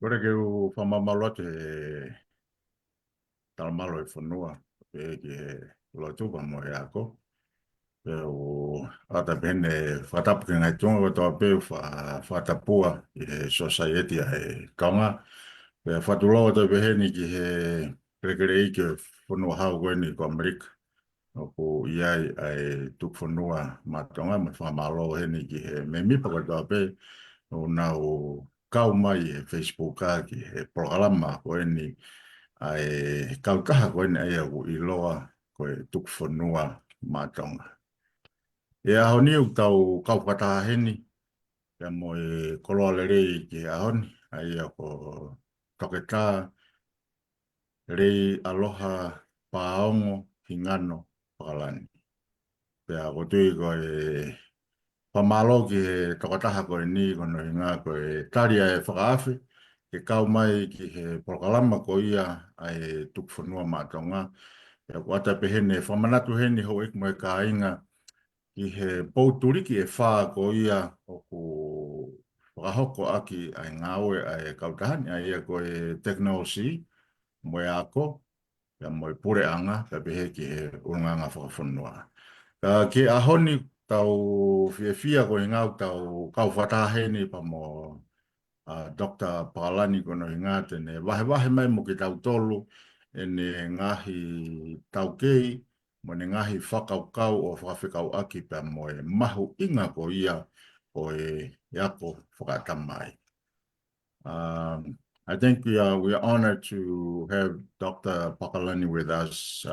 Ora ke u whamamalo te talamalo e whanua ke lo tupa mo e ako. Pe o ata pene whatapu ke ngai tunga toa pe whatapua i he society a he kaunga. Pe whatuloa te peheni ki he krekere i ke whanua hau koe ni ko Amerika. O ko iai ai tuk whanua matonga me whamalo heni ki he me mipa koe toa pe. O na o kau mai e Facebook a ki he programa koe ni ai kautaha koe ni ai au i loa koe tuk whanua matonga. E aho ni u tau kau kataha heni, ia mo e koloa le rei ki ahoni, ai a ko toketā rei aloha paongo hingano Pakalani. Pea ko tui ko e pamalo ki he tokataha ko e ni kono i ngā ko e taria e whakaafi, ke kau mai ki he prokalama ko ia ai tuk whanua matonga. Pea ko ata pehene whamanatu heni ho ik mo e ka inga i he pouturiki e whā ko ia o ku whakahoko aki ai ngāwe ai kautahani ai ia ko e technology mo e ako ia mo e pure anga ka pehe ki he urunganga whakawhanua. Ke ahoni tau fia ko i ngau tau kau whataheni pa mo Dr. Pakalani kono i ngā tene wahe mai mo ki tau tolu e ne ngahi tau kei mo ne ngahi whakaukau o whakawhikau aki pa mo e mahu inga ko ia o e ako whakatamai. I think we are honored to have Dr. Pakalani with us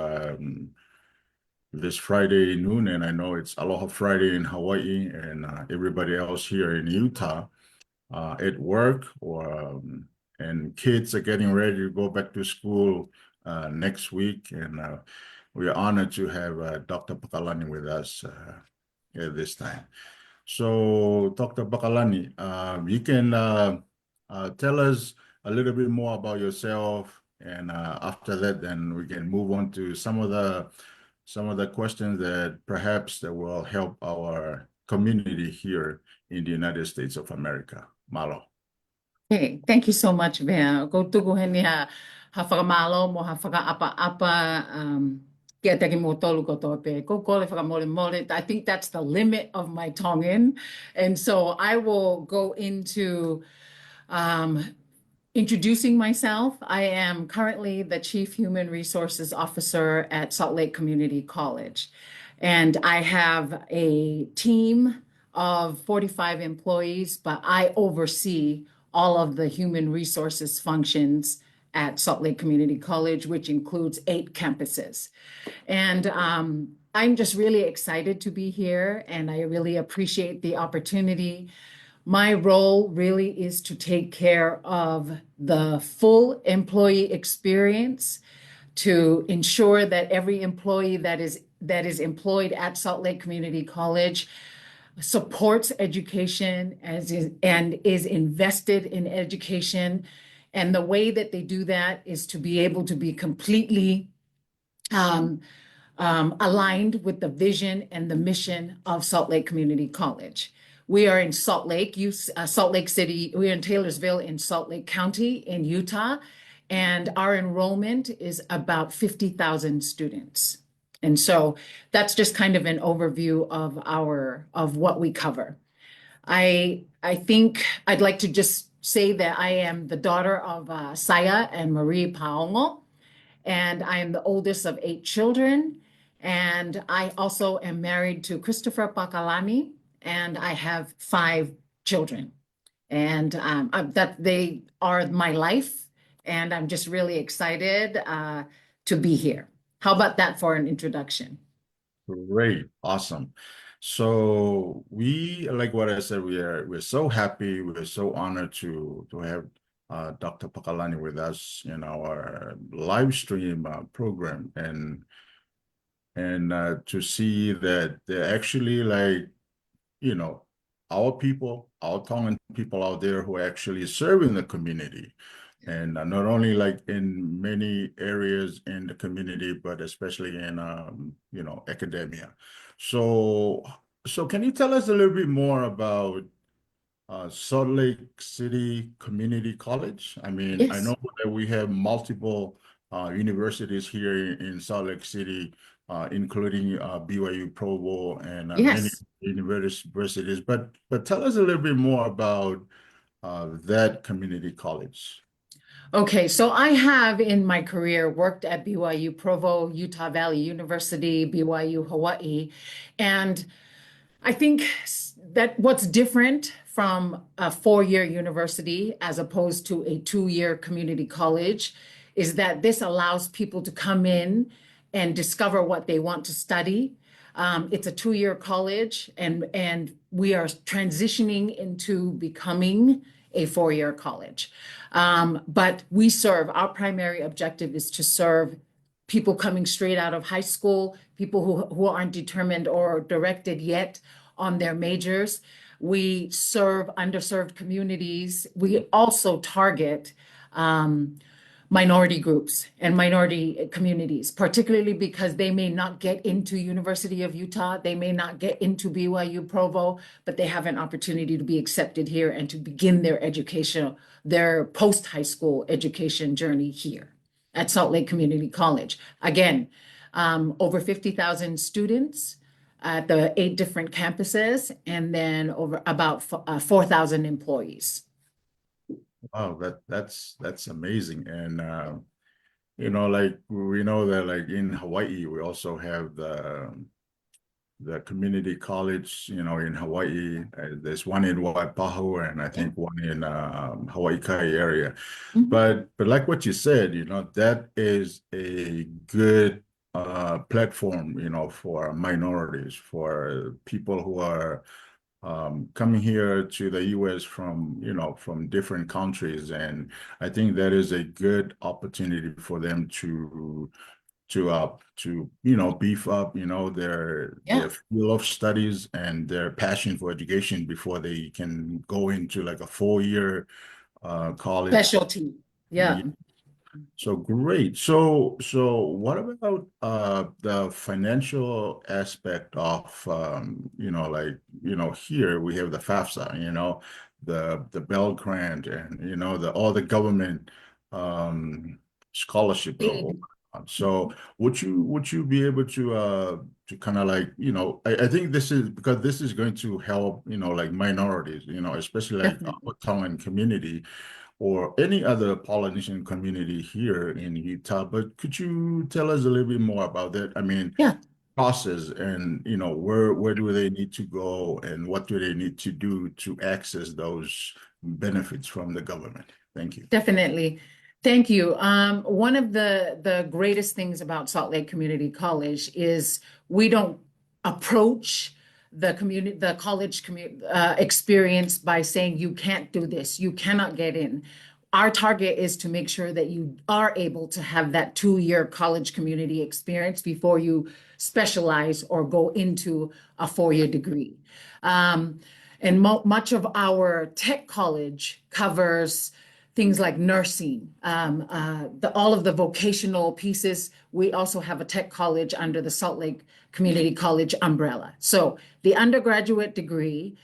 this Friday noon, and I know it's Aloha Friday in Hawaii and everybody else here in Utah at work and kids are getting ready to go back to school next week, and we are honored to have Dr. Pakalani with us at this time. So, Dr. Pakalani, you can tell us a little bit more about yourself, and after that, then we can move on to some of the questions that perhaps that will help our community here in the United States of America. Malo. Okay, thank you so much, Bea. Ko tuku heni ha whakamalo mo ha whakaapa kia teki mo tolu ko tope. Ko kole whakamole mole. I think that's the limit of my Tongan. And so I will go into introducing myself. I am currently the Chief Human Resources Officer at Salt Lake Community College. And I have a team of 45 employees, but I oversee all of the human resources functions at Salt Lake Community College, which includes 8 campuses. And I'm just really excited to be here, and I really appreciate the opportunity. My role really is to take care of the full employee experience, to ensure that every employee that is employed at Salt Lake Community College supports education and is invested in education. And the way that they do that is to be able to be completely aligned with the vision and the mission of Salt Lake Community College. We are in Salt Lake City. We're in Taylorsville in Salt Lake County in Utah, and our enrollment is about 50,000 students. And so that's just kind of an overview of what we cover. I think I'd like to just say that I am the daughter of Saya and Marie Paongo, and I am the oldest of 8 children. And I also am married to Christopher Pakalani, and I have 5 children. And that they are my life, and I'm just really excited to be here. How about that for an introduction? Great, awesome. So we, like what I said, we're so happy, we're so honored to have Dr. Pakalani with us in our live stream program, and to see that they're actually our people, our Tongan people out there who are actually serving the community. And not only in many areas in the community, but especially in, academia. So can you tell us a little bit more about Salt Lake City Community College. I mean, I know Yes, that we have multiple universities here in Salt Lake City, including BYU Provo and many yes. universities. But tell us a little bit more about that community college. Okay, so I have in my career worked at BYU Provo, Utah Valley University, BYU Hawaii, and I think that what's different from a four-year university as opposed to a two-year community college is that this allows people to come in and discover what they want to study. It's a two-year college, and we are transitioning into becoming a four-year college. But our primary objective is to serve people coming straight out of high school, people who aren't determined or directed yet on their majors. We serve underserved communities. We also target minority groups and minority communities, particularly because they may not get into University of Utah, they may not get into BYU Provo, but they have an opportunity to be accepted here and to begin their education, their post-high school education journey here at Salt Lake Community College. Again, over 50,000 students at the 8 different campuses, and then over about 4,000 employees. Wow, that's amazing. And like we know that like in Hawaii, we also have the community college, in Hawaii. There's one in Waipahu and I Yeah. think one in Hawaii Kai area. Mhm. But like what you said, that is a good platform, for minorities, for people who are coming here to the US from different countries. And I think that is a good opportunity for them to beef up their Yeah, field of studies and their passion for education before they can go into like a 4-year college. specialty. Yeah. Yeah, So great. So what about the financial aspect of like here we have the FAFSA, the Bell Grant and the all the government um scholarship or aid. so would you be able to kind of like I think this is because this is going to help like minorities especially like Definitely. our Tongan community or any other Polynesian community here in Utah. But could you tell us a little bit more about that? I mean, Yeah. process and where do they need to go and what do they need to do to access those benefits from the government? Thank you. Definitely. Thank you. One of the greatest things about Salt Lake Community College is we don't approach the college experience by saying you can't do this, you cannot get in. Our target is to make sure that you are able to have that 2-year college community experience before you specialize or go into a 4-year degree. Um, and much of our tech college covers things like nursing, all of the vocational pieces. We also have a tech college under the Salt Lake Community College umbrella. So the undergraduate degree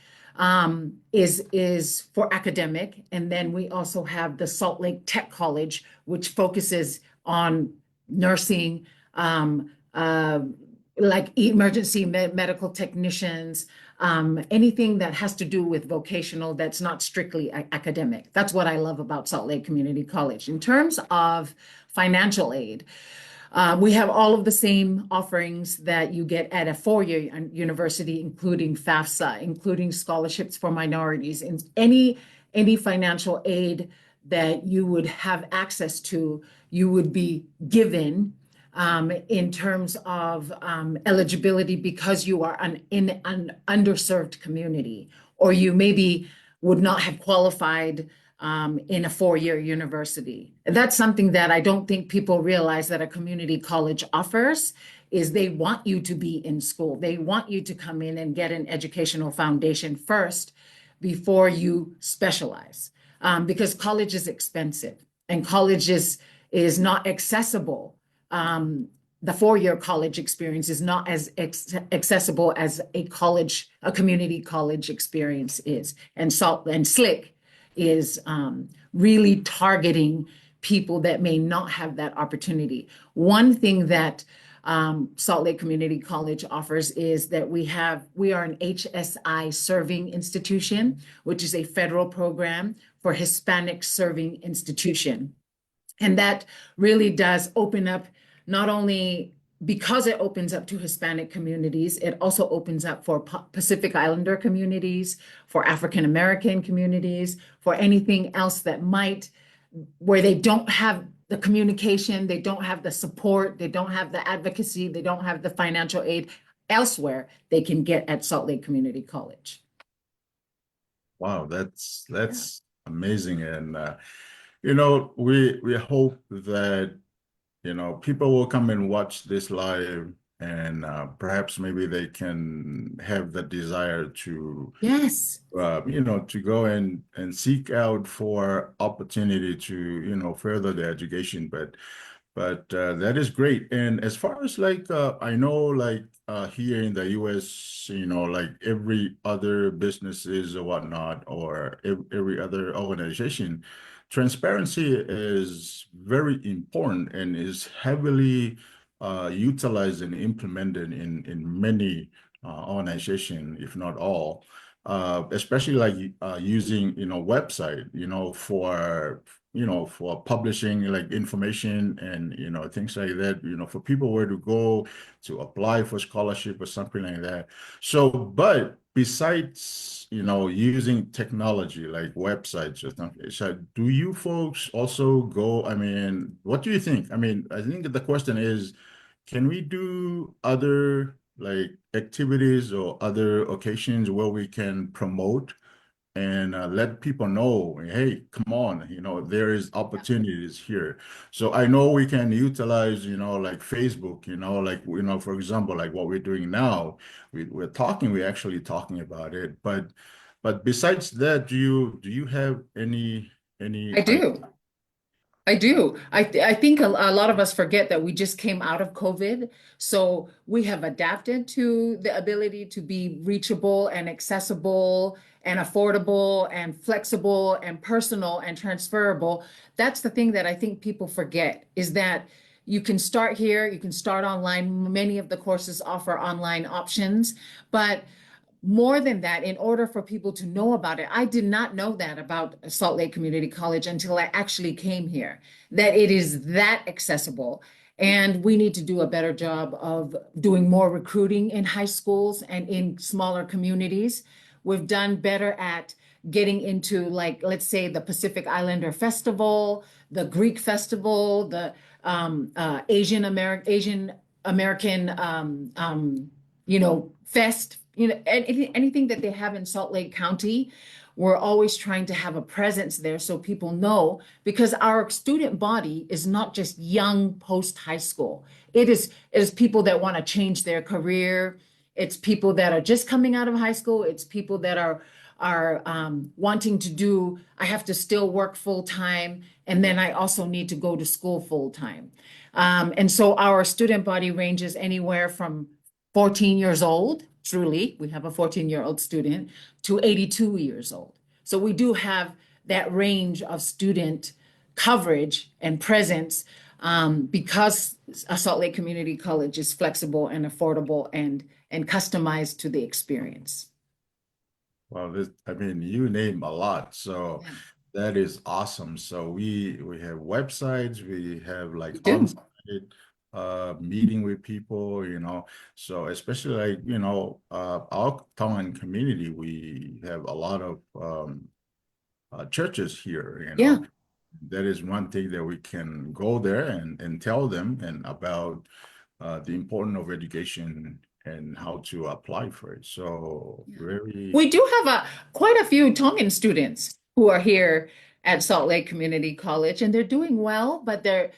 is for academic, and then we also have the Salt Lake Tech College, which focuses on nursing, like emergency medical technicians, anything that has to do with vocational that's not strictly academic. That's what I love about Salt Lake Community College. In terms of financial aid, we have all of the same offerings that you get at a 4-year university, including FAFSA, including scholarships for minorities, and any financial aid that you would have access to, you would be given in terms of eligibility because you are in an underserved community, or you maybe would not have qualified in a 4-year university. That's something that I don't think people realize that a community college offers is they want you to be in school. They want you to come in and get an educational foundation first before you specialize. Because college is expensive and college is not accessible the four-year college experience is not as accessible as a community college experience is. And SLIC is really targeting people that may not have that opportunity. One thing that Salt Lake Community College offers is that we are an HSI serving institution, which is a federal program for Hispanic serving institution. And that really does open up, not only because it opens up to Hispanic communities, it also opens up for Pacific Islander communities, for African American communities, for anything else that might, where they don't have the communication, they don't have the support, they don't have the advocacy, they don't have the financial aid elsewhere, they can get at Salt Lake Community College. Wow, that's amazing. And we hope that people will come and watch this live, and perhaps maybe they can have the desire to Yes. to go and seek out for opportunity to further their education. But that is great. And as far as like I know, like here in the US, like every other businesses or whatnot, or every other organization, transparency is very important and is heavily utilized and implemented in many organizations, if not all. Especially like using website for publishing like information and things like that, for people where to go to apply for scholarship or something like that. So but besides using technology like websites or something, so do you folks also go, I mean, what do you think? I mean, I think the question is, can we do other like activities or other occasions where we can promote and let people know, hey, come on, there is opportunities here. So I know we can utilize, like Facebook, like, for example, like what we're doing now, we're actually talking about it. But besides that, do you have any I do. I do. I think a lot of us forget that we just came out of COVID. So we have adapted to the ability to be reachable and accessible and affordable and flexible and personal and transferable. That's the thing that I think people forget, is that you can start here, you can start online. Many of the courses offer online options, but more than that, in order for people to know about it, I did not know that about Salt Lake Community College until I actually came here, that it is that accessible. And we need to do a better job of doing more recruiting in high schools and in smaller communities. We've done better at getting into, like, let's say, the Pacific Islander Festival, the Greek Festival, the Asian American fest, anything that they have in Salt Lake County. We're always trying to have a presence there so people know, because our student body is not just young post high school. It is people that want to change their career. It's people that are just coming out of high school. It's people that are wanting to do, I have to still work full time, and then I also need to go to school full time. And so our student body ranges anywhere from 14 years old, truly, we have a 14-year-old student, to 82 years old. So we do have that range of student coverage and presence, because Salt Lake Community College is flexible and affordable and customized to the experience. Well, I mean, you name a lot, so Yeah. that is awesome. So we have websites, we have like We do. on-site meeting with people, So especially like, our Tongan community, we have a lot of churches here. Yeah. That is one thing that we can go there and tell them and about the importance of education and how to apply for it. So Yeah. very, We do have quite a few Tongan students who are here at Salt Lake Community College, and they're doing well, but they're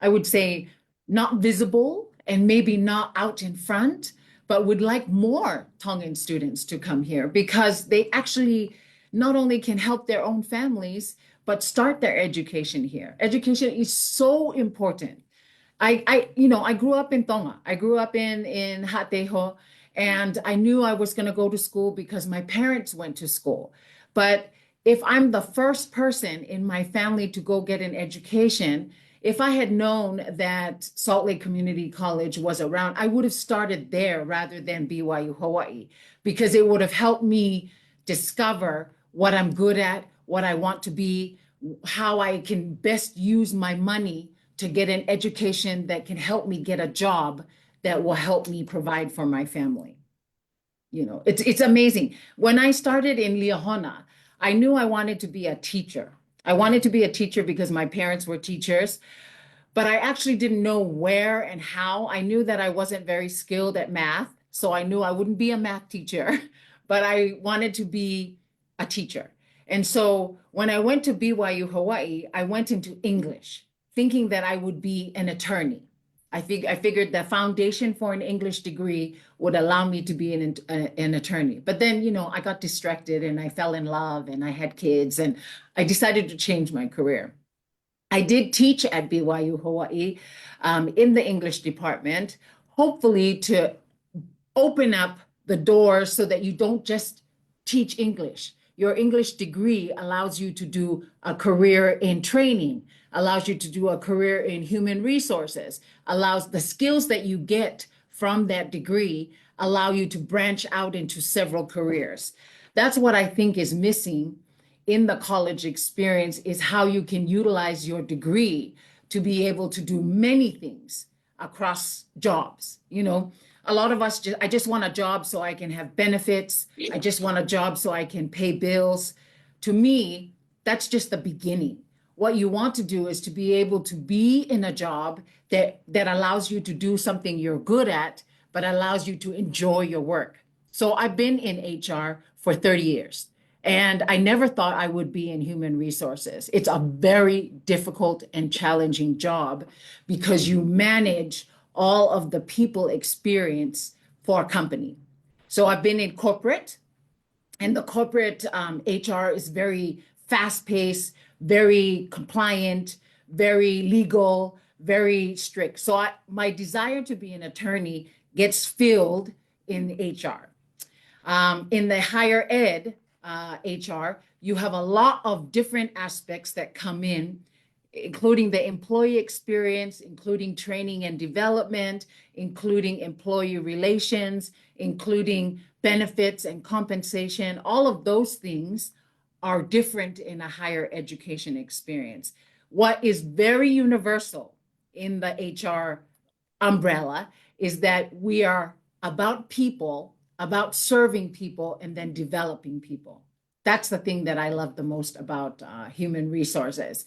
I would say not visible and maybe not out in front, but would like more Tongan students to come here, because they actually not only can help their own families, but start their education here. Education is so important. I grew up in Tonga. I grew up in Hateho, and I knew I was going to go to school because my parents went to school. But if I'm the first person in my family to go get an education, if I had known that Salt Lake Community College was around, I would have started there rather than BYU Hawaii because it would have helped me discover what I'm good at, what I want to be, how I can best use my money to get an education that can help me get a job that will help me provide for my family. It's amazing. When I started in Liahona, I knew I wanted to be a teacher. I wanted to be a teacher because my parents were teachers, but I actually didn't know where and how. I knew that I wasn't very skilled at math, so I knew I wouldn't be a math teacher, but I wanted to be a teacher. And so when I went to BYU Hawaii, I went into English, thinking that I would be an attorney. I figured the foundation for an English degree would allow me to be an attorney. But then, I got distracted and I fell in love and I had kids and I decided to change my career. I did teach at BYU Hawaii in the English department, hopefully to open up the doors so that you don't just teach English. Your English degree allows you to do a career in training, allows you to do a career in human resources, allows the skills that you get from that degree allow you to branch out into several careers. That's what I think is missing in the college experience is how you can utilize your degree to be able to do many things across jobs. A lot of us I just want a job so I can have benefits. I just want a job so I can pay bills. To me, that's just the beginning. What you want to do is to be able to be in a job that allows you to do something you're good at, but allows you to enjoy your work. So I've been in HR for 30 years. And I never thought I would be in human resources. It's a very difficult and challenging job because you manage all of the people experience for a company. So I've been in corporate, and the corporate HR is very fast paced, very compliant, very legal, very strict. So my desire to be an attorney gets filled in HR. In the higher ed HR, you have a lot of different aspects that come in, including the employee experience, including training and development, including employee relations, including benefits and compensation. All of those things are different in a higher education experience. What is very universal in the HR umbrella is that we are about people, about serving people, and then developing people. That's the thing that I love the most about human resources.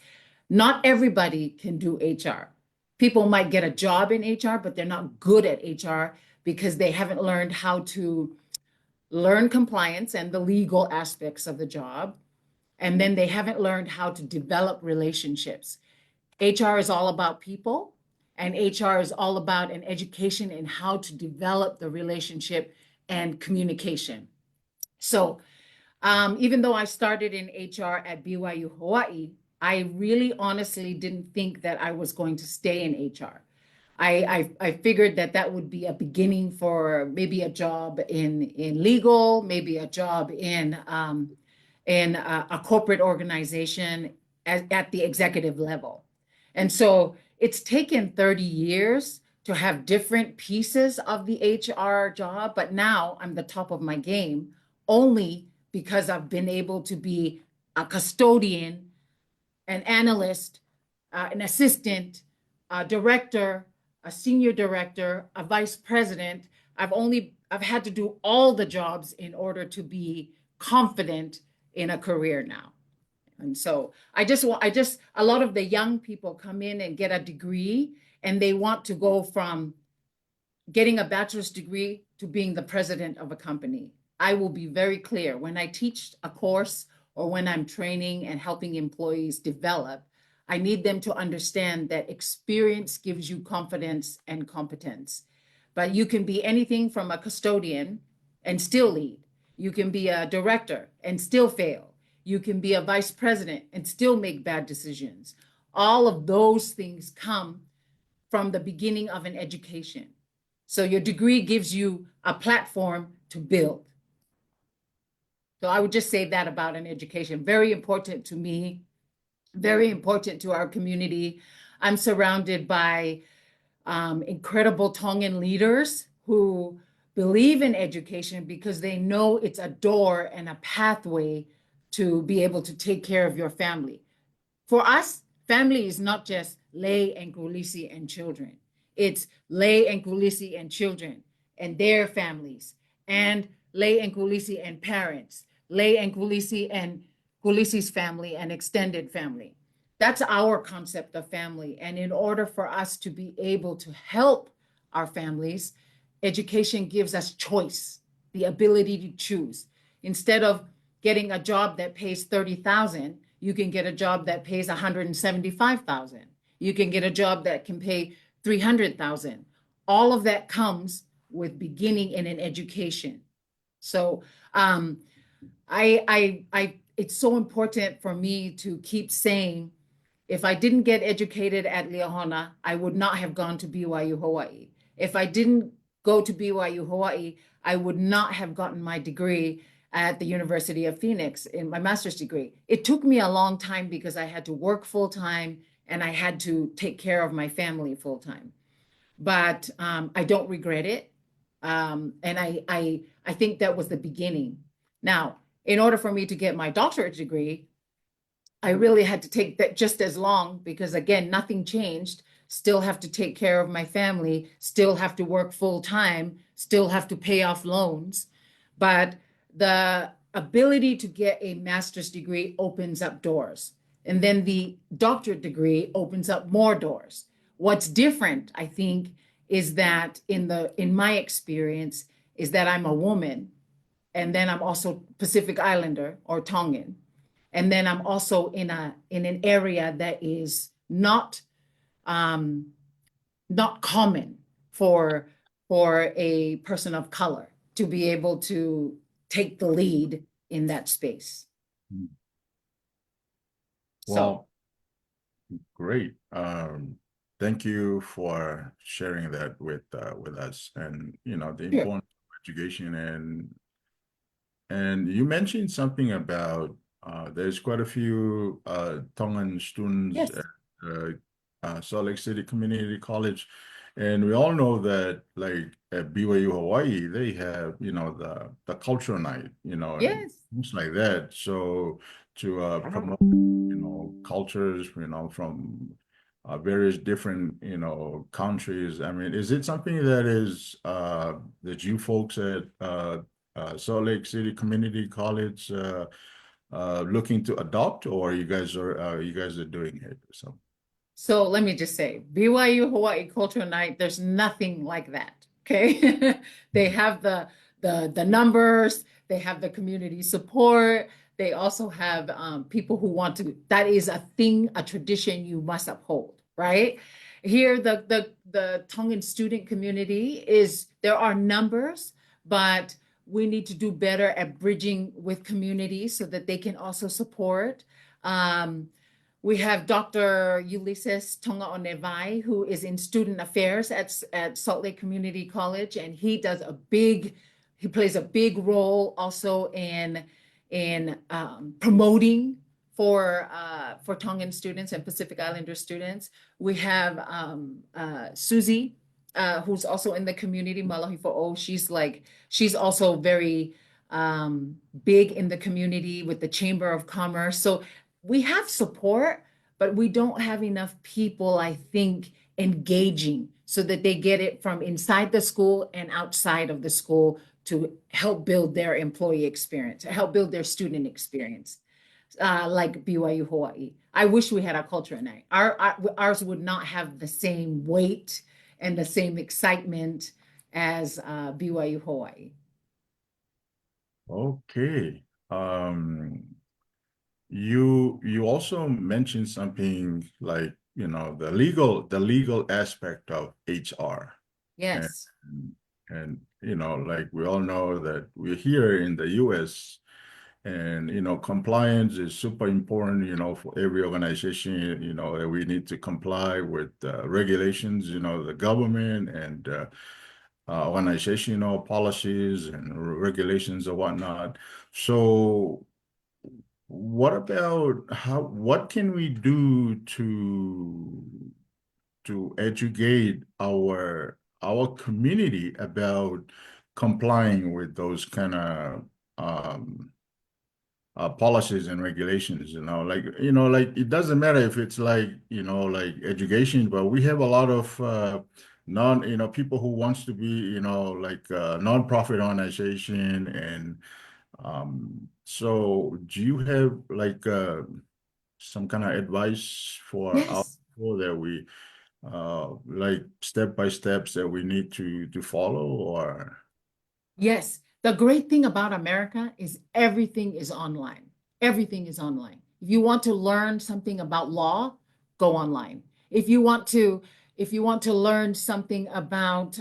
Not everybody can do HR. People might get a job in HR, but they're not good at HR because they haven't learned how to learn compliance and the legal aspects of the job. And then they haven't learned how to develop relationships. HR is all about people, and HR is all about an education in how to develop the relationship and communication. So, even though I started in HR at BYU Hawaii, I really honestly didn't think that I was going to stay in HR. I figured that would be a beginning for maybe a job in legal, maybe a job in a corporate organization at the executive level. And so it's taken 30 years to have different pieces of the HR job, but now I'm the top of my game only because I've been able to be a custodian, an analyst, an assistant, a director, a senior director, a vice president. I've had to do all the jobs in order to be confident in a career now. And so a lot of the young people come in and get a degree and they want to go from getting a bachelor's degree to being the president of a company. I will be very clear when I teach a course or when I'm training and helping employees develop, I need them to understand that experience gives you confidence and competence. But you can be anything from a custodian and still lead. You can be a director and still fail. You can be a vice president and still make bad decisions. All of those things come from the beginning of an education. So your degree gives you a platform to build. So I would just say that about an education. Very important to me, very important to our community. I'm surrounded by incredible Tongan leaders who believe in education because they know it's a door and a pathway to be able to take care of your family. For us, family is not just Lei and Kulisi and children. It's Lei and Kulisi and children and their families, and Lei and Kulisi and parents, Lei and Kulisi and Kulisi's family and extended family. That's our concept of family. And in order for us to be able to help our families, education gives us choice, the ability to choose. Instead of getting a job that pays 30,000, you can get a job that pays 175,000. You can get a job that can pay 300,000. All of that comes with beginning in an education. So it's so important for me to keep saying, if I didn't get educated at Lei'aloha, I would not have gone to BYU Hawaii. If I didn't go to BYU Hawaii, I would not have gotten my degree at the University of Phoenix in my master's degree. It took me a long time because I had to work full time and I had to take care of my family full time. But I don't regret it. And I think that was the beginning. Now, in order for me to get my doctorate degree, I really had to take that just as long because, again, nothing changed. Still have to take care of my family, still have to work full time, still have to pay off loans. But the ability to get a master's degree opens up doors. And then the doctorate degree opens up more doors. What's different, I think, is that in my experience, is that I'm a woman, and then I'm also Pacific Islander or Tongan. And then I'm also in an area that is not common for a person of color to be able to take the lead in that space. So Well, great. Thank you for sharing that with us, and the sure. importance of education. And you mentioned something about there's quite a few Tongan students Yes. at Salt Lake City Community College, and we all know that, like at BYU Hawaii, they have the cultural night, and Yes. things like that. So to promote cultures, from various different countries. I mean, is it something that is that you folks at Salt Lake City Community College looking to adopt, or you guys are doing it? So let me just say, BYU Hawaii Cultural Night, there's nothing like that. Okay. They have the numbers, they have the community support. They also have people who want to, that is a thing, a tradition you must uphold, right? Here, the Tongan student community is, there are numbers, but we need to do better at bridging with communities so that they can also support. We have Dr. Ulysses Tonga-Onevai, who is in student affairs at Salt Lake Community College, and he plays a big role also in promoting for Tongan students and Pacific Islander students. We have Susie, who's also in the community, Malahi Fo'o. She's also very big in the community with the Chamber of Commerce. So we have support, but we don't have enough people, I think, engaging so that they get it from inside the school and outside of the school to help build their employee experience, help build their student experience, like BYU Hawaii. I wish we had a culture night. Ours would not have the same weight and the same excitement as BYU Hawaii. Okay. You also mentioned something like, the legal aspect of HR. And Yes. like we all know that we're here in the US, And, compliance is super important, for every organization, that we need to comply with regulations, the government and organizational policies and regulations and whatnot. So what can we do to educate our community about complying with those kind of um, policies and regulations, like it doesn't matter if it's like, like education, but we have a lot of people who wants to be, like nonprofit organization. And so do you have like some kind of advice for our Yes. people that we like step by steps that we need to follow or Yes. The great thing about America is everything is online. Everything is online. If you want to learn something about law, go online. If you want to, if you want to learn something about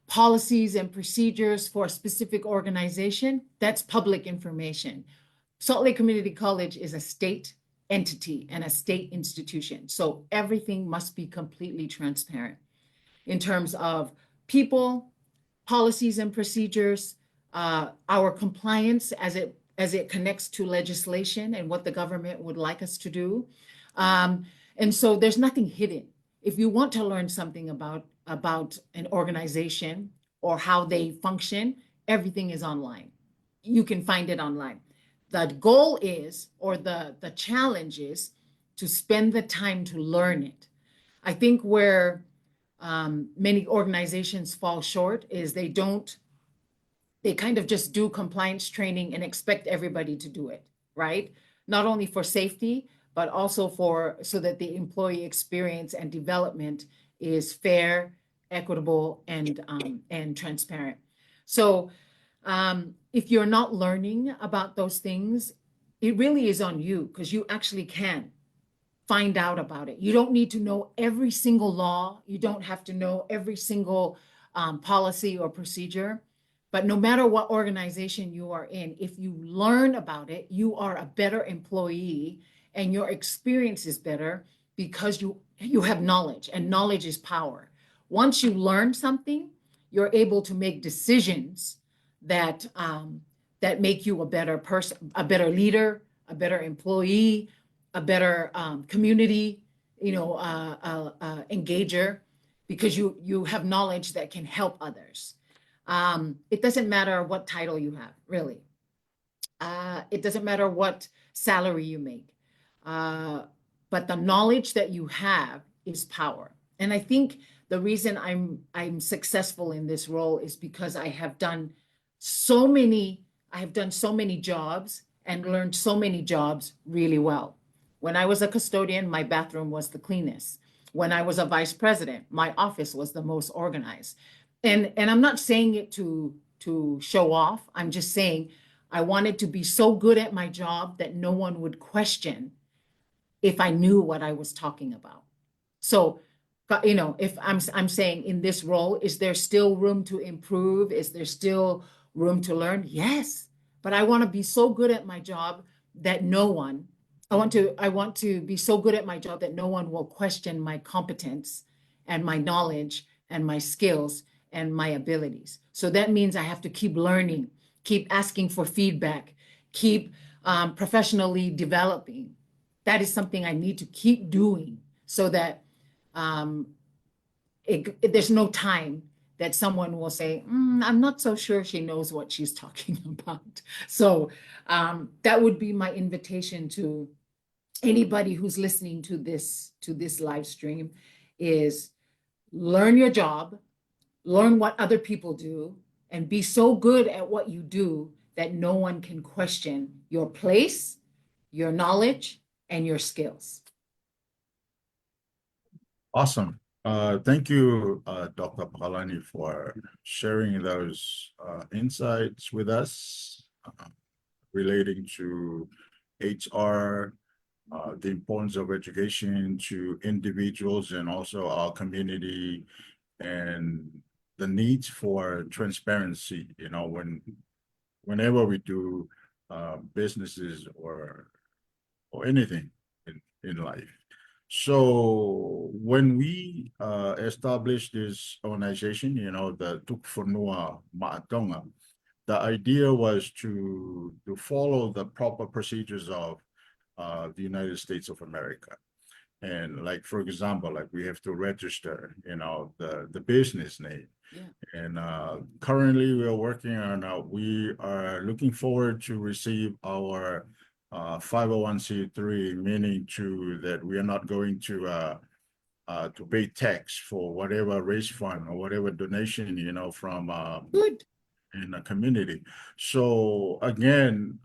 policies and procedures for a specific organization, that's public information. Salt Lake Community College is a state entity and a state institution. So everything must be completely transparent in terms of people, policies and procedures, our compliance as it connects to legislation and what the government would like us to do. And so there's nothing hidden. If you want to learn something about an organization or how they function, everything is online. You can find it online. The goal is, or the challenge is, to spend the time to learn it. I think where many organizations fall short is they kind of just do compliance training and expect everybody to do it, right? Not only for safety, but also for so that the employee experience and development is fair, equitable, and transparent. So if you're not learning about those things, it really is on you because you actually can find out about it. You don't need to know every single law. You don't have to know every single policy or procedure. But no matter what organization you are in, if you learn about it, you are a better employee and your experience is better because you have knowledge, and knowledge is power. Once you learn something, you're able to make decisions that make you a better person, a better leader, a better employee, a better community, engager, because you have knowledge that can help others. It doesn't matter what title you have, really. It doesn't matter what salary you make, uh, but the knowledge that you have is power. And I think the reason I'm successful in this role is because so many I have done so many jobs and learned so many jobs really well. When I was a custodian, my bathroom was the cleanest. When I was a vice president, my office was the most organized. And I'm not saying it to show off. I'm just saying I wanted to be so good at my job that no one would question if I knew what I was talking about. So, if I'm saying in this role, is there still room to improve? Is there still room to learn? Yes, but I want to be so good at my job that I want to be so good at my job that no one will question my competence and my knowledge and my skills and my abilities. So that means I have to keep learning, keep asking for feedback, keep professionally developing. That is something I need to keep doing so that um, there's no time that someone will say, I'm not so sure she knows what she's talking about. So that would be my invitation to anybody who's listening to this live stream is learn your job, learn what other people do, and be so good at what you do that no one can question your place, your knowledge, and your skills. awesome. Thank you, Dr. Pakalani, for sharing those insights with us relating to HR, the importance of education to individuals and also our community, and the need for transparency. Whenever we do businesses or anything in life. So when we established this organization, the Tukfonua Maatonga, the idea was to follow the proper procedures of the United States of America. And like, for example, like we have to register, the business name. Yeah. And currently we are working on, we are looking forward to receive our 501c3, meaning that we are not going to pay tax for whatever raise fund or whatever donation, from Good. in the community. So again,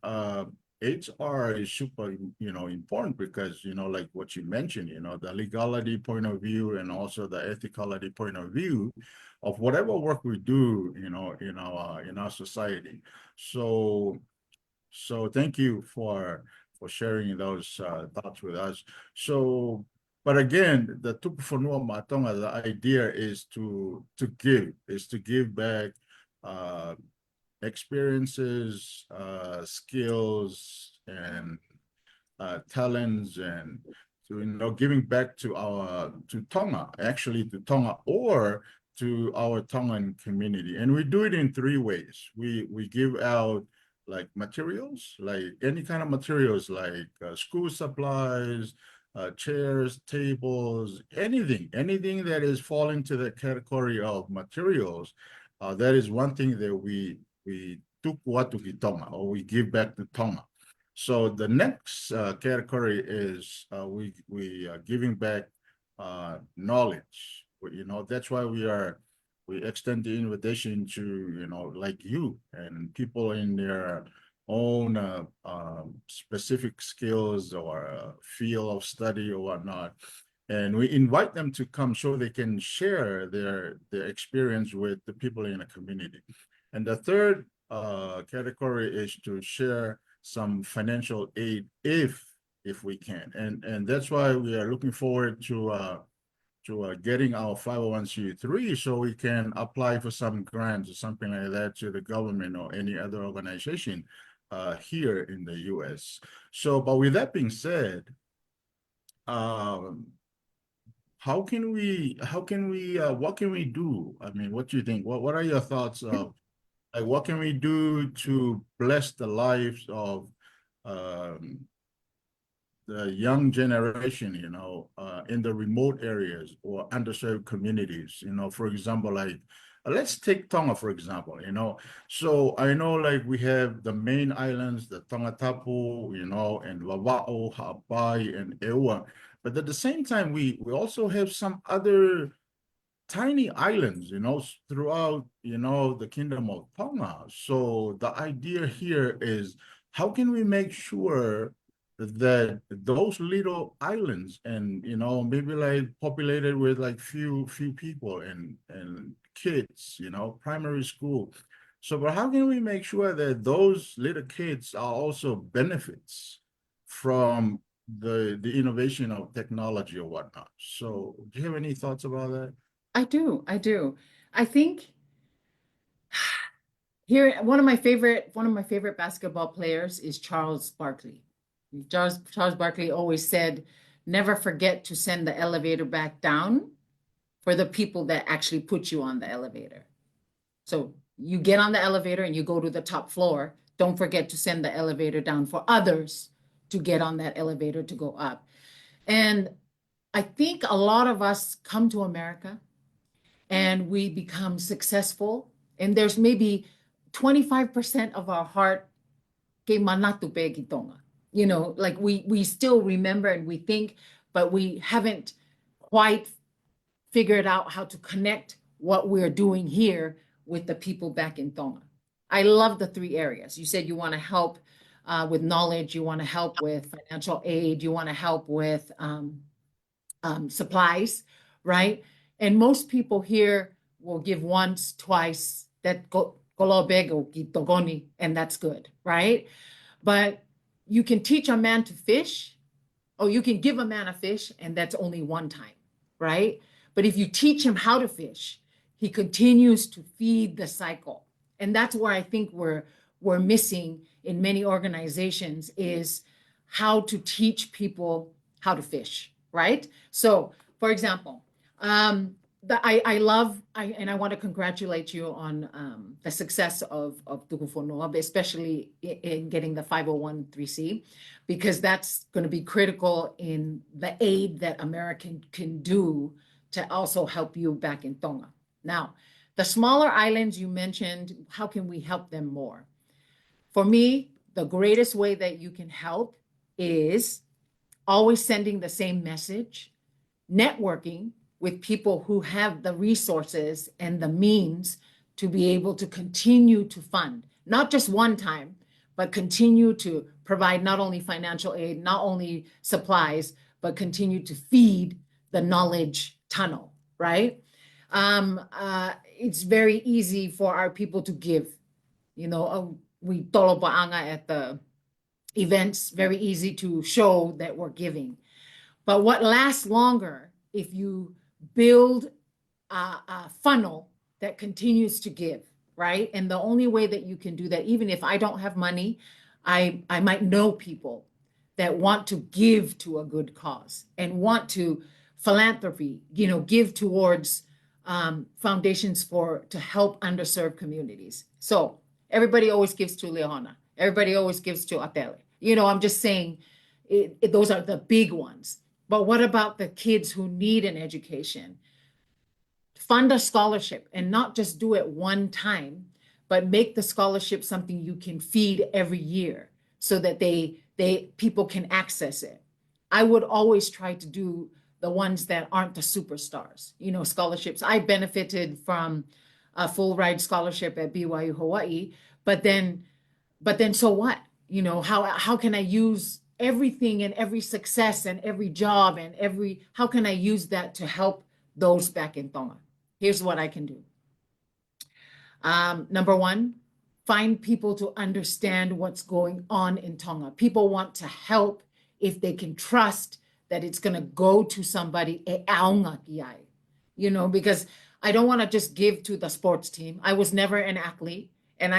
HR is super, important because, like what you mentioned, the legality point of view and also the ethicality point of view of whatever work we do, in our society. So thank you for sharing those thoughts with us. So, but again, the Tupufonua Matonga, the idea is to give back uh, experiences, skills, and talents, and giving back to Tonga, actually to Tonga or to our Tongan community. And we do it in three ways. We give out like materials, like any kind of materials, like school supplies, chairs, tables, anything that is falling to the category of materials. That is one thing that we took what to Tonga, or we give back to Tonga. So the next category is we are giving back knowledge. That's why we extend the invitation to like you and people in their own specific skills or field of study or whatnot, and we invite them to come so they can share their experience with the people in the community. And the third category is to share some financial aid if we can, and that's why we are looking forward to getting our 501c3 so we can apply for some grants or something like that to the government or any other organization here in the US. So, but with that being said, um, what can we do? I mean, what do you think? What are your thoughts of like what can we do to bless the lives of um, the young generation, in the remote areas or underserved communities, for example, like let's take Tonga, for example, So I know like we have the main islands, the Tongatapu, and Lavao, Hawaii, and Eua. But at the same time, we also have some other tiny islands, throughout, the kingdom of Tonga. So the idea here is how can we make sure that those little islands and, maybe like populated with like few people and kids, primary school. So, but how can we make sure that those little kids are also benefits from the innovation of technology or whatnot? So do you have any thoughts about that? I do. I do. I think here one of my favorite basketball players is Charles Barkley. Charles Barkley always said, never forget to send the elevator back down for the people that actually put you on the elevator. So you get on the elevator and you go to the top floor. Don't forget to send the elevator down for others to get on that elevator to go up. And I think a lot of us come to America and we become successful, and there's maybe 25% of our heart kay manatu pe gitonga. Like we still remember and we think, but we haven't quite figured out how to connect what we're doing here with the people back in Tonga. I love the three areas. You said you want to help with knowledge, you want to help with financial aid, you want to help with supplies, right? And most people here will give once, twice, that and that's good, right? But you can teach a man to fish, or you can give a man a fish, and that's only one time, right? But if you teach him how to fish, he continues to feed the cycle. And that's where I think we're missing in many organizations is how to teach people how to fish, right? So, for example, I love, and I want to congratulate you on the success of Tukufonua, especially in getting the 501(c), because that's going to be critical in the aid that America can do to also help you back in Tonga. Now, the smaller islands you mentioned, how can we help them more? For me, the greatest way that you can help is always sending the same message, networking with people who have the resources and the means to be able to continue to fund, not just one time, but continue to provide not only financial aid, not only supplies, but continue to feed the knowledge tunnel, right? It's very easy for our people to give. We tolopaanga at the events, very easy to show that we're giving. But what lasts longer if you build a funnel that continues to give, right? And the only way that you can do that, even if I don't have money, I might know people that want to give to a good cause and want to philanthropy, give towards foundations to help underserved communities. So everybody always gives to Leona. Everybody always gives to Atele. I'm just saying those are the big ones. But what about the kids who need an education? Fund a scholarship and not just do it one time, but make the scholarship something you can feed every year so that people can access it. I would always try to do the ones that aren't the superstars, scholarships. I benefited from a full ride scholarship at BYU Hawaii, but then so what? How can I use everything and every success and every job and how can I use that to help those back in Tonga? Here's what I can do. Number one, find people to understand what's going on in Tonga. People want to help if they can trust that it's going to go to somebody, because I don't want to just give to the sports team. I was never an athlete, and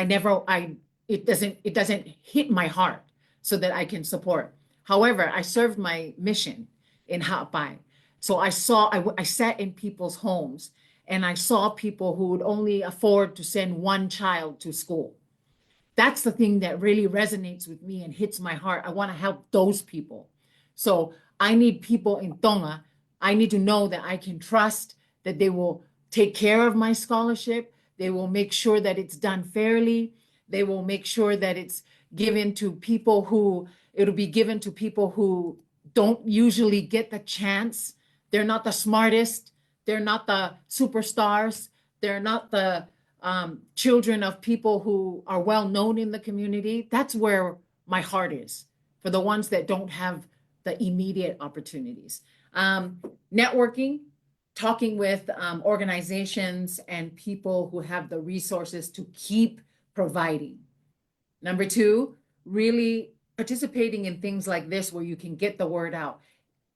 it doesn't hit my heart so that I can support. However, I served my mission in Ha'apai. So I sat in people's homes and I saw people who would only afford to send one child to school. That's the thing that really resonates with me and hits my heart. I want to help those people. So I need people in Tonga. I need to know that I can trust that they will take care of my scholarship. They will make sure that it's done fairly. They will make sure that it'll be given to people who don't usually get the chance. They're not the smartest. They're not the superstars. They're not the children of people who are well known in the community. That's where my heart is, for the ones that don't have the immediate opportunities. Networking, talking with organizations and people who have the resources to keep providing. Number two, really participating in things like this where you can get the word out.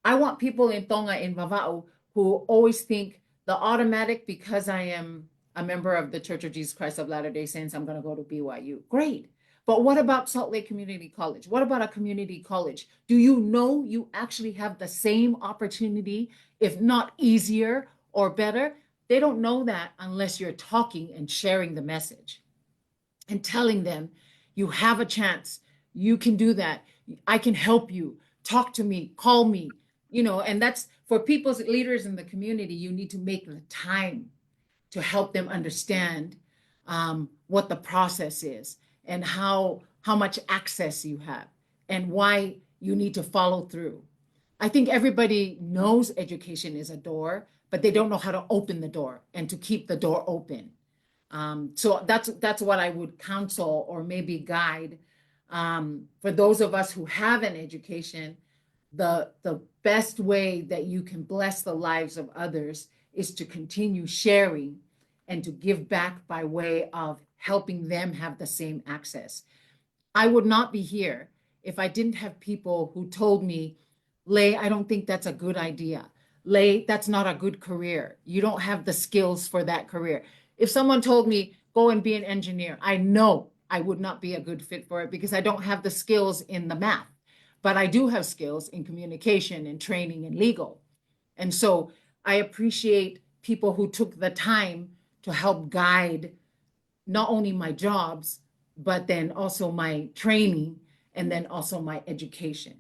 I want people in Tonga, in Vava'u, who always think the automatic, because I am a member of the Church of Jesus Christ of Latter-day Saints, I'm going to go to BYU. Great. But what about Salt Lake Community College? What about a community college? Do you know you actually have the same opportunity, if not easier or better? They don't know that unless you're talking and sharing the message and telling them you have a chance. You can do that. I can help you. Talk to me, call me, and that's for people's leaders in the community. You need to make the time to help them understand what the process is and how much access you have and why you need to follow through. I think everybody knows education is a door, but they don't know how to open the door and to keep the door open. So that's what I would counsel or maybe guide for those of us who have an education. The best way that you can bless the lives of others is to continue sharing and to give back by way of helping them have the same access. I would not be here if I didn't have people who told me, Lei, I don't think that's a good idea. Lei, that's not a good career. You don't have the skills for that career. If someone told me, go and be an engineer, I know I would not be a good fit for it because I don't have the skills in the math, but I do have skills in communication and training and legal. And so I appreciate people who took the time to help guide not only my jobs, but then also my training and then also my education.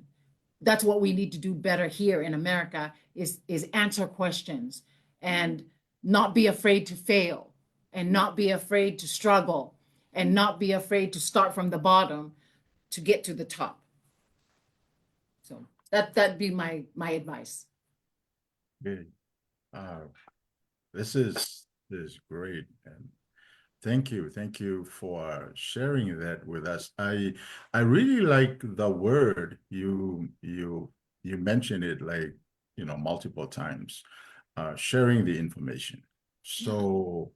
That's what we need to do better here in America is answer questions and not be afraid to fail and not be afraid to struggle and not be afraid to start from the bottom to get to the top. So that'd be my advice. Okay. Uh, this is great, and thank you for sharing that with us. I really like the word you mentioned it like multiple times, sharing the information. Yeah. So,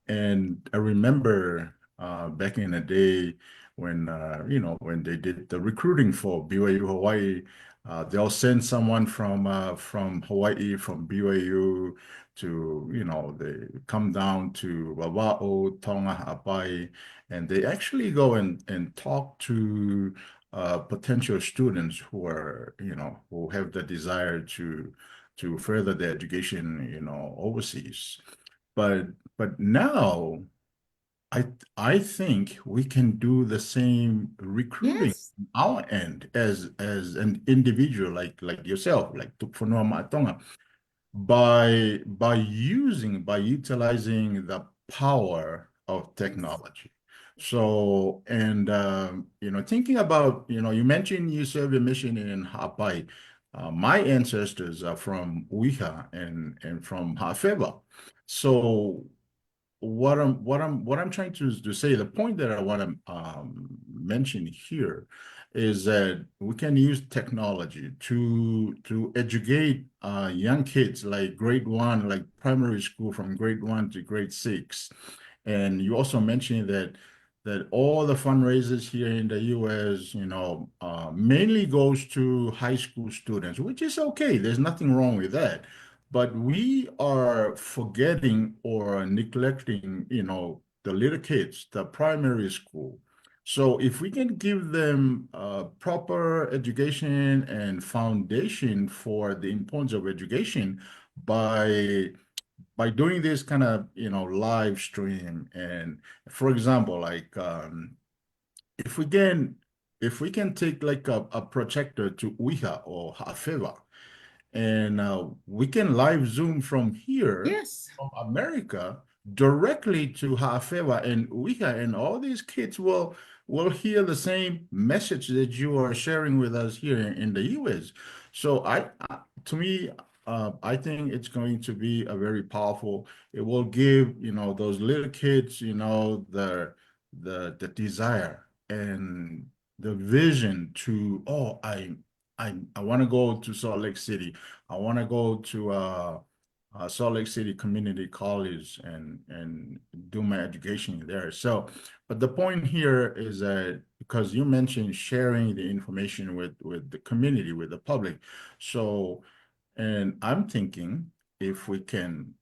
and I remember back in the day when when they did the recruiting for BYU Hawaii, they'll send someone from Hawaii from BYU to they come down to Wawa'o, Tonga, Hawaii, and they actually go and talk to potential students who are who have the desire to further their education overseas. But but now I I think we can do the same recruiting Yes. on our end as an individual like yourself, like Tukfonua Matonga, by utilizing the power of Yes. technology. So, and thinking about, you mentioned you serve a mission in Hawaii. My ancestors are from Uiha and from Hafeva. So what I'm trying to say, the point that I want to mention here is that we can use technology to educate young kids like grade one, like primary school from grade one to grade six. And you also mentioned that all the fundraisers here in the US, mainly goes to high school students, which is okay. There's nothing wrong with that. But we are forgetting or neglecting, the little kids, the primary school. So if we can give them proper education and foundation for the importance of education by doing this kind of, live stream, and for example, like if we can take like a projector to Uiha or Hafeva, and we can live Zoom from here, Yes. from America, directly to Hafeva and Uiha, and all these kids will hear the same message that you are sharing with us here in the US. So to me, I think it's going to be a very powerful. It will give those little kids the desire and the vision to, oh, I want to go to Salt Lake City. I want to go to Salt Lake City Community College and do my education there. So, but the point here is that because you mentioned sharing the information with the community, with the public. So, and I'm thinking if we can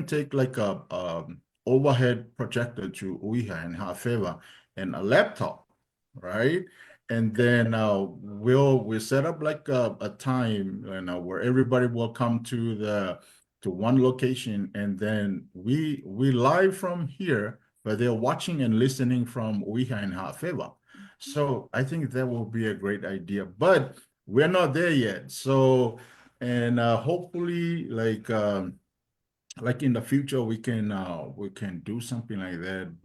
take like a overhead projector to Uiha and Hafeva and a laptop, right? And then we'll set up like a time where everybody will come to one location, and then we live from here, but they're watching and listening from Uiha and Hafeva. So I think that will be a great idea, but we're not there yet. So, and hopefully like in the future we can do something like that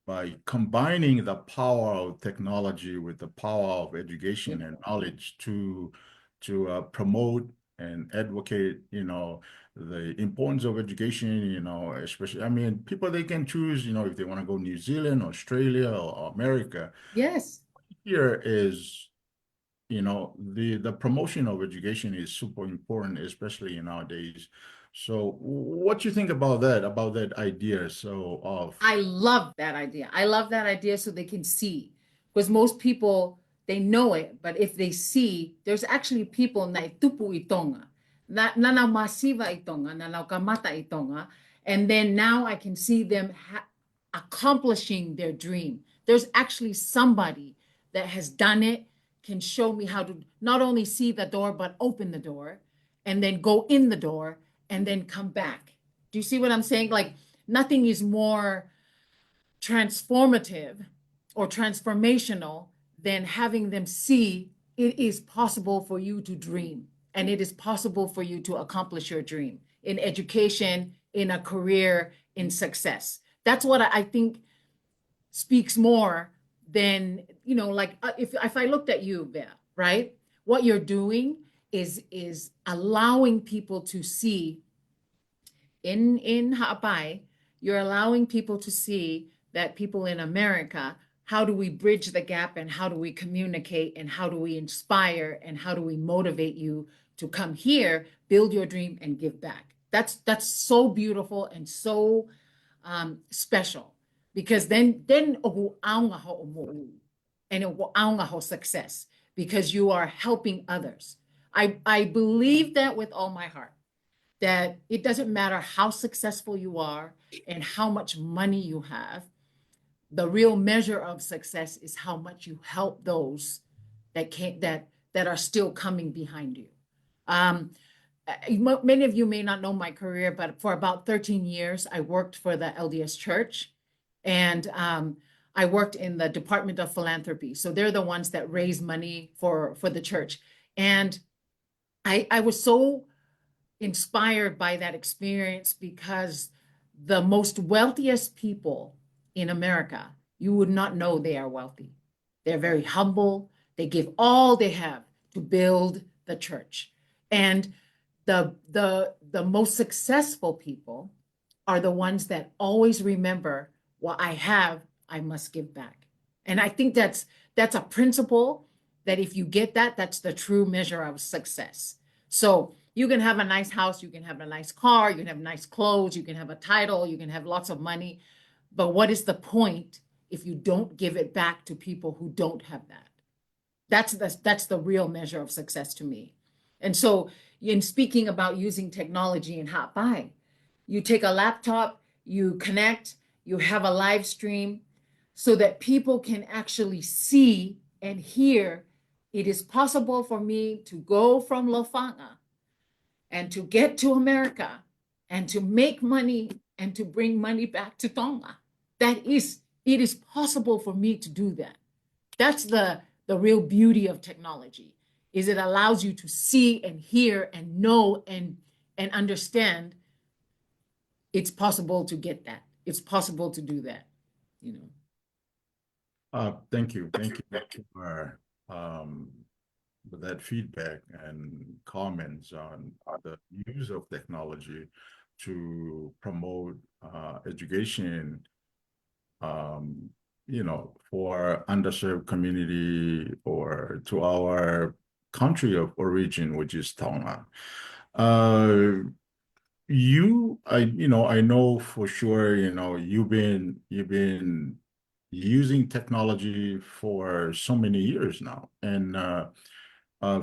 by combining the power of technology with the power of education and knowledge to promote and advocate the importance of education, especially, I mean, people, they can choose, if they want to go New Zealand, Australia, or America. Yes. Here is the promotion of education is super important, especially nowadays. So what do you think about that idea? So of I love that idea. I love that idea so they can see. Because most people, they know it, but if they see, there's actually people na itupu itonga, na masiva itonga, na kamata itonga. And then now I can see them accomplishing their dream. There's actually somebody that has done it, can show me how to not only see the door, but open the door and then go in the door and then come back. Do you see what I'm saying? Like nothing is more transformative or transformational than having them see it is possible for you to dream and it is possible for you to accomplish your dream in education, in a career, in success. That's what I think speaks more than, like if I looked at you, Bea, right? What you're doing is allowing people to see in Ha'apai, you're allowing people to see that people in America, how do we bridge the gap and how do we communicate and how do we inspire and how do we motivate you to come here, build your dream and give back. That's so beautiful and so special because then and success because you are helping others. I believe that with all my heart that it doesn't matter how successful you are and how much money you have. The real measure of success is how much you help those that can't that are still coming behind you. Um, Many of you may not know my career, but for about 13 years, I worked for the LDS Church, and I worked in the Department of Philanthropy. So they're the ones that raise money for the church, and I was so inspired by that experience because the most wealthiest people in America, you would not know they are wealthy. They're very humble. They give all they have to build the church. And the most successful people are the ones that always remember what I have, I must give back. And I think that's a principle that if you get that, that's the true measure of success. So you can have a nice house, you can have a nice car, you can have nice clothes, you can have a title, you can have lots of money. But what is the point if you don't give it back to people who don't have that? That's the real measure of success to me. And so in speaking about using technology in Hot Buy, you take a laptop, you connect, you have a live stream so that people can actually see and hear it is possible for me to go from Lofanga and to get to America and to make money and to bring money back to Tonga. It is possible for me to do that. That's the real beauty of technology is it allows you to see and hear and know and understand it's possible to get that. It's possible to do that, you know. Thank you. Thank you um, for that feedback and comments on the use of technology to promote education, um, for underserved community or to our country of origin, which is Tonga. Uh, I know for sure, you've been using technology for so many years now. And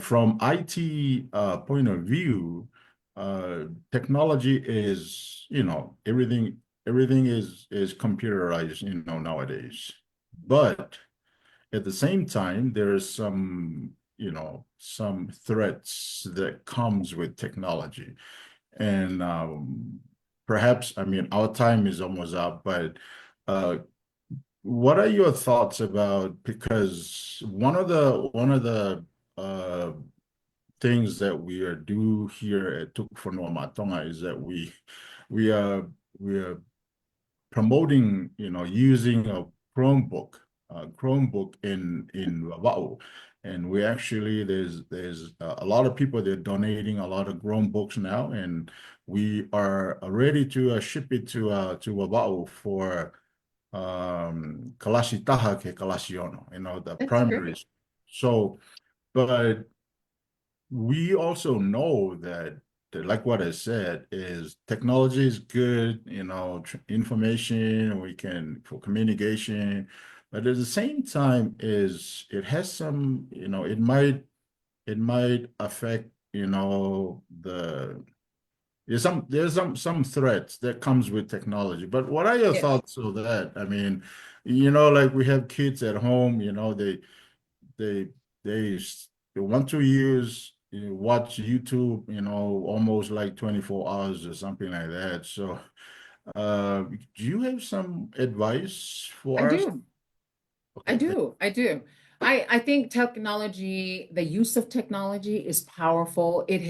from IT point of view, technology is, everything is computerized, nowadays. But at the same time, there's some threats that comes with technology. And perhaps, I mean, our time is almost up, but uh, what are your thoughts about, because one of the uh, things that we are do here at Tukfonoma Tonga is that we are we are promoting, using a Chromebook, Chromebook in Lavao. And we actually, there's a lot of people that are donating a lot of Chromebooks now, and we are ready to ship it to Lavao for Kalasi Taha ke Kalasi Ono, the That's primaries. great. So, but we also know that like what I said is technology is good, information we can for communication, but at the same time is it has some, it might affect, the There's some threats that comes with technology. But what are your Yes. thoughts of that? I mean, like we have kids at home, they they they want to watch YouTube, almost like 24 hours or something like that. So, do you have some advice I for us? do. I Okay, do. I do. I think technology, the use of technology is powerful. It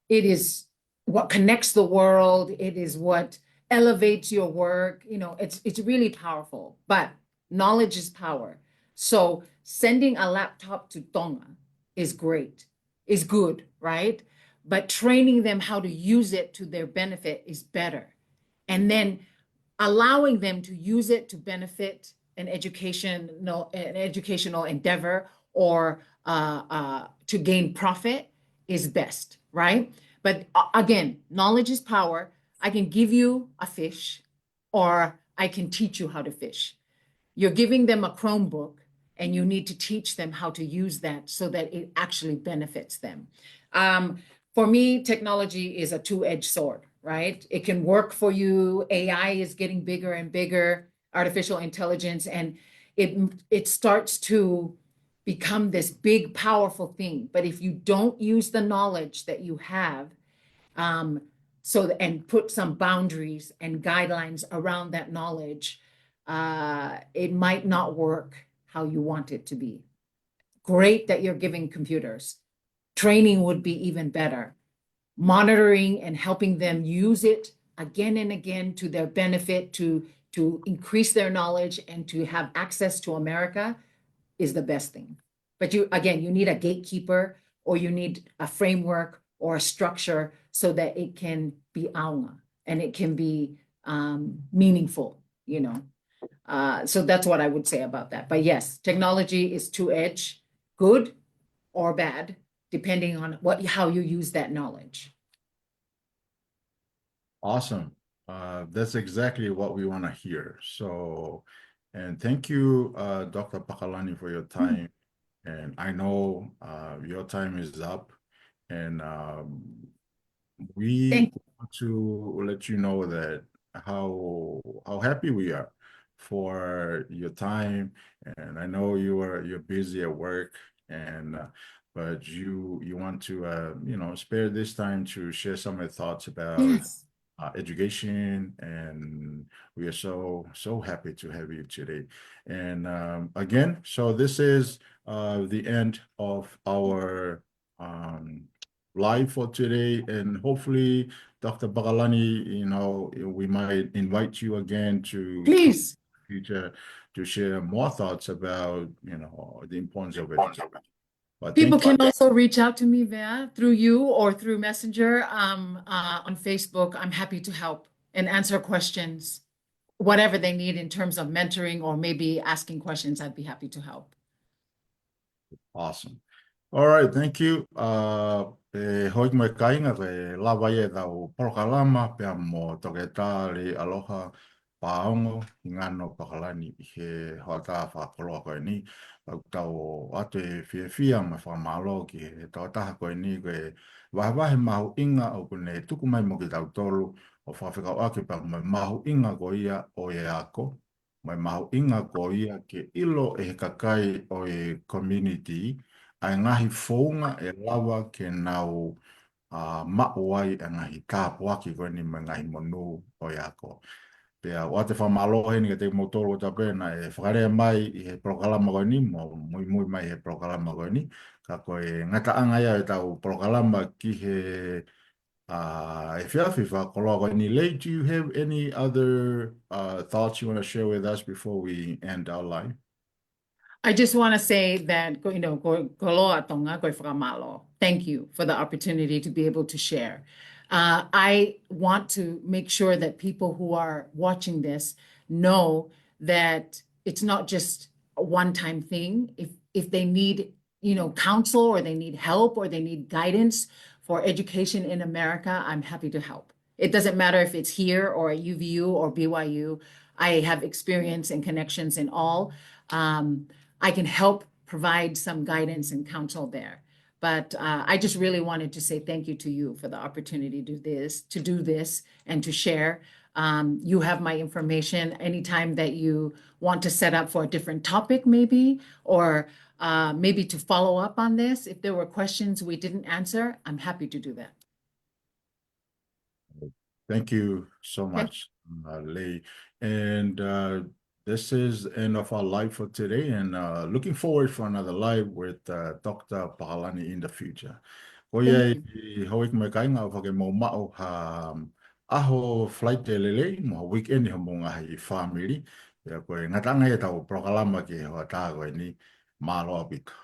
is what connects the world. It is what elevates your work. It's really powerful, but knowledge is power. So sending a laptop to Tonga is great, is good, right? But training them how to use it to their benefit is better. And then allowing them to use it to benefit an educational endeavor or to gain profit is best, right? But again, knowledge is power. I can give you a fish, or I can teach you how to fish. You're giving them a Chromebook, and you need to teach them how to use that so that it actually benefits them. Um, for me, technology is a two-edged sword, right? It can work for you. AI is getting bigger and bigger, artificial intelligence, and it starts to become this big, powerful thing. But if you don't use the knowledge that you have, um, and put some boundaries and guidelines around that knowledge, it might not work how you want it to be. Great that you're giving computers. Training would be even better. Monitoring and helping them use it again and again to their benefit, to increase their knowledge and to have access to America is the best thing. But you need a gatekeeper, or you need a framework or a structure so that it can be aunga and it can be meaningful. So that's what I would say about that. But yes, technology is two-edged, good or bad, depending on how you use that knowledge. awesome. That's exactly what we want to hear. So, and thank you, Dr. Pakalani, for your time. And I know your time is up, and we Thank you. want to let you know that how happy we are for your time. And I know you're busy at work, and but you want to spare this time to share some of your thoughts about Yes. education, and we are so happy to have you today. And again, so this is the end of our live for today, and hopefully, Dr. Bagalani, we might invite you again to come Please. in the future to share more thoughts about, the importance of education. But People thank you. can also reach out to me through you or through Messenger on Facebook. I'm happy to help and answer questions, whatever they need in terms of mentoring or maybe asking questions. I'd be happy to help. Awesome. All right, thank you. Hoi mai kainga re lawa e dau porokalama pe mo toke tā le aloha paongo i ngano Pakalani i he hoata whakoloa koe ni. Au tau atu e fia ma whamalo ki he tau taha koe ni koe wahewahe mahu inga o kune tuku mai mo ki tau tolu o whawhikau ake pa mai mahu inga ko ia o e ako. Mai mahu inga ko ia ke ilo e he kakai o e community ai ngahi founga e lawa ke nau mao ai a ngahi tāpuaki koe ni me ngahi monu o iako. Pea, o te whamalohe ni te motoro o ta pēna e whakarea mai i he prokalama koe ni, mo mui mui mai he prokalama koe ni, ka koe ngata anga ia e tau prokalama ki he e whiawhi whakoloa koe ni. Lei, do you have any other thoughts you want to share with us before we end our live? I just want to say that, ko loa tonga, koe whakamalo. Thank you for the opportunity to be able to share. I want to make sure that people who are watching this know that it's not just a one-time thing. If they need, counsel, or they need help, or they need guidance for education in America, I'm happy to help. It doesn't matter if it's here or at UVU or BYU. I have experience and connections in all. I can help provide some guidance and counsel there. But I just really wanted to say thank you to you for the opportunity to do this and to share. You have my information anytime that you want to set up for a different topic, maybe, or maybe to follow up on this. If there were questions we didn't answer, I'm happy to do that. Thank you so Okay. much, Lei. And this is the end of our live for today, and looking forward for another live with Dr. Pakalani in the future. Thank Koia you. i hauik mai kai ngā whake mau mao ha aho flight e lele, mo weekend ha mo ngā i family. Ia koe ngatanga e tau prokalama ki hoa tā koe ni māloa pika.